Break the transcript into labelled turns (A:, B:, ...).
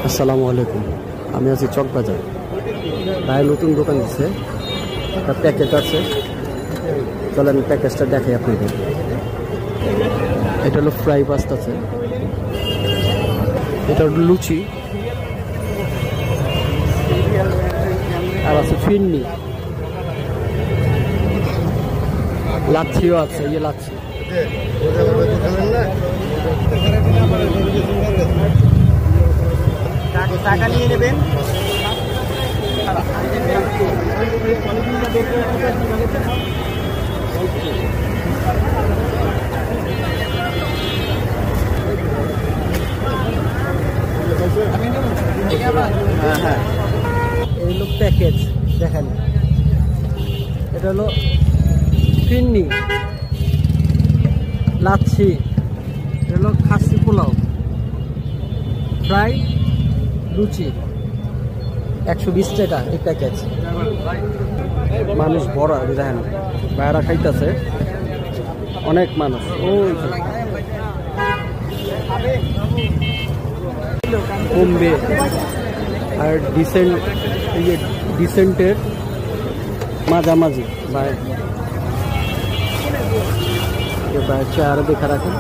A: আসসালামু আলাইকুম, আমি আছি চকবাজার। ভাই নতুন দোকান দিচ্ছে, একটা প্যাকেট আছে, চলেন প্যাকেজটা দেখাই আপনাদের। এটা হলো ফ্রাই পাস্তা আছে, এটা হলো লুচি, আর আছে ফিরনি, লাচ্ছিও আছে, ইয়ে লাচ্ছি।
B: টাকা নিয়ে নেবেন।
A: হ্যাঁ হ্যাঁ, এই হলো প্যাকেজ দেখেন। এটা হলো ফিরনি, লাচ্ছি, এটা হলো খাসি পোলাও, ফ্রাই, লুচি, 120 টাকা এই প্যাকেজ। মানুষ ভরা দেখেন, বাইরা খাইতেছে অনেক মানুষ। ওই কমবে আর ডিসেন্টের মাঝামাঝি ভাই চেয়ারে দেখা রাখেন।